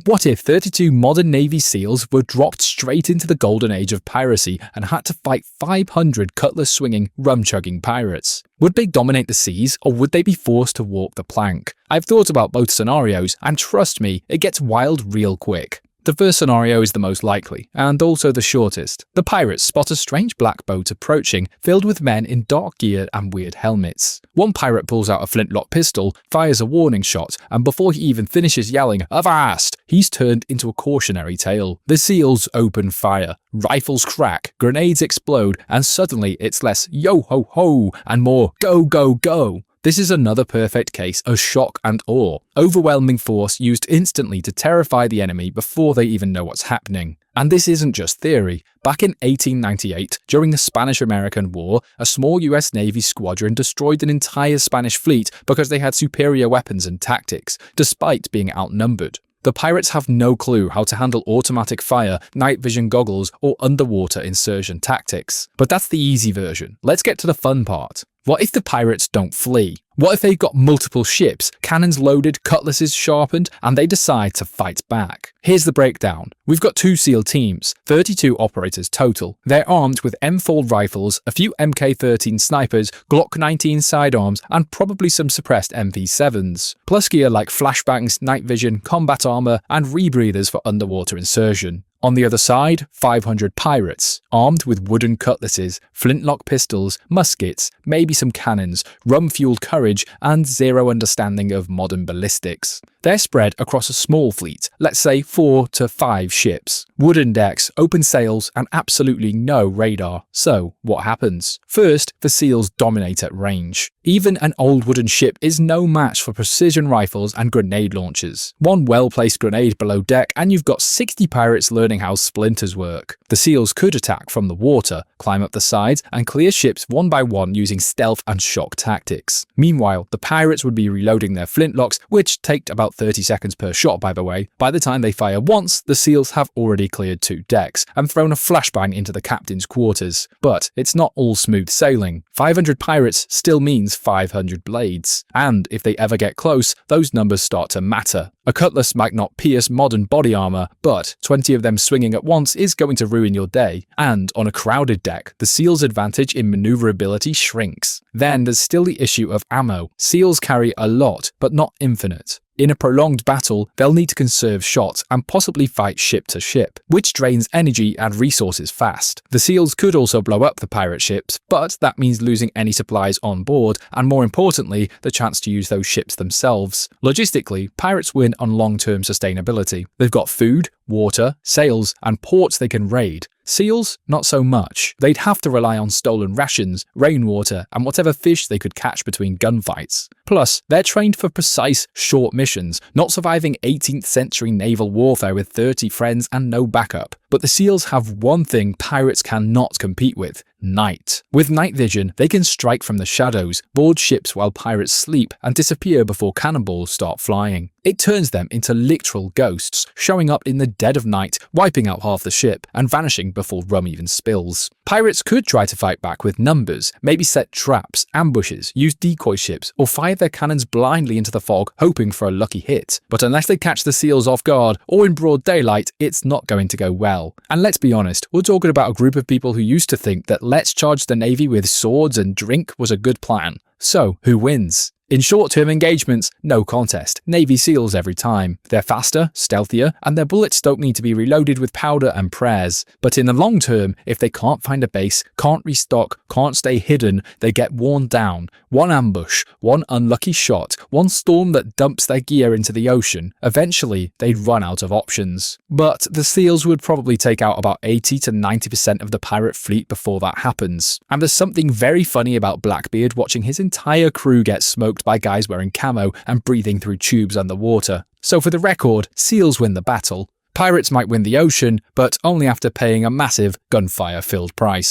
What if 32 modern Navy SEALs were dropped straight into the golden age of piracy and had to fight 500 cutlass-swinging, rum-chugging pirates? Would they dominate the seas, or would they be forced to walk the plank? I've thought about both scenarios, and trust me, it gets wild real quick. The first scenario is the most likely, and also the shortest. The pirates spot a strange black boat approaching, filled with men in dark gear and weird helmets. One pirate pulls out a flintlock pistol, fires a warning shot, and before he even finishes yelling, "Avast!" he's turned into a cautionary tale. The SEALs open fire. Rifles crack, grenades explode, and suddenly it's less yo-ho-ho and more go-go-go. This is another perfect case of shock and awe. Overwhelming force used instantly to terrify the enemy before they even know what's happening. And this isn't just theory. Back in 1898, during the Spanish-American War, a small US Navy squadron destroyed an entire Spanish fleet because they had superior weapons and tactics, despite being outnumbered. The pirates have no clue how to handle automatic fire, night vision goggles, or underwater insertion tactics. But that's the easy version. Let's get to the fun part. What if the pirates don't flee? What if they've got multiple ships, cannons loaded, cutlasses sharpened, and they decide to fight back? Here's the breakdown. We've got 2 SEAL teams, 32 operators total. They're armed with M4 rifles, a few MK13 snipers, Glock 19 sidearms, and probably some suppressed MV7s. Plus gear like flashbangs, night vision, combat armor, and rebreathers for underwater insertion. On the other side, 500 pirates, armed with wooden cutlasses, flintlock pistols, muskets, maybe some cannons, rum-fueled courage, and zero understanding of modern ballistics. They're spread across a small fleet, let's say 4 to 5 ships. Wooden decks, open sails, and absolutely no radar. So, what happens? First, the SEALs dominate at range. Even an old wooden ship is no match for precision rifles and grenade launchers. One well-placed grenade below deck and you've got 60 pirates learning how splinters work. The SEALs could attack from the water, climb up the sides, and clear ships one by one using stealth and shock tactics. Meanwhile, the pirates would be reloading their flintlocks, which take about 30 seconds per shot by the way. By the time they fire once, the SEALs have already cleared 2 decks and thrown a flashbang into the captain's quarters. But it's not all smooth sailing. 500 pirates still means 500 blades. And if they ever get close, those numbers start to matter. A cutlass might not pierce modern body armor, but 20 of them swinging at once is going to ruin your day. And on a crowded deck, the SEAL's advantage in maneuverability shrinks. Then there's still the issue of ammo. SEALs carry a lot, but not infinite. In a prolonged battle, they'll need to conserve shots and possibly fight ship to ship, which drains energy and resources fast. The SEALs could also blow up the pirate ships, but that means losing any supplies on board, and more importantly, the chance to use those ships themselves. Logistically, pirates win on long-term sustainability. They've got food, water, sails, and ports they can raid. SEALs, not so much. They'd have to rely on stolen rations, rainwater, and whatever fish they could catch between gunfights. Plus, they're trained for precise, short missions, not surviving 18th century naval warfare with 30 friends and no backup. But the SEALs have one thing pirates cannot compete with: night. With night vision, they can strike from the shadows, board ships while pirates sleep, and disappear before cannonballs start flying. It turns them into literal ghosts, showing up in the dead of night, wiping out half the ship, and vanishing before rum even spills. Pirates could try to fight back with numbers, maybe set traps, ambushes, use decoy ships, or fire their cannons blindly into the fog, hoping for a lucky hit. But unless they catch the SEALs off guard, or in broad daylight, it's not going to go well. And let's be honest, we're talking about a group of people who used to think that let's charge the Navy with swords and drink was a good plan. So, who wins? In short-term engagements, no contest. Navy SEALs every time. They're faster, stealthier, and their bullets don't need to be reloaded with powder and prayers. But in the long term, if they can't find a base, can't restock, can't stay hidden, they get worn down. One ambush, one unlucky shot, one storm that dumps their gear into the ocean. Eventually, they'd run out of options. But the SEALs would probably take out about 80 to 90% of the pirate fleet before that happens. And there's something very funny about Blackbeard watching his entire crew get smoked by guys wearing camo and breathing through tubes underwater. So for the record, SEALs win the battle. Pirates might win the ocean, but only after paying a massive gunfire-filled price.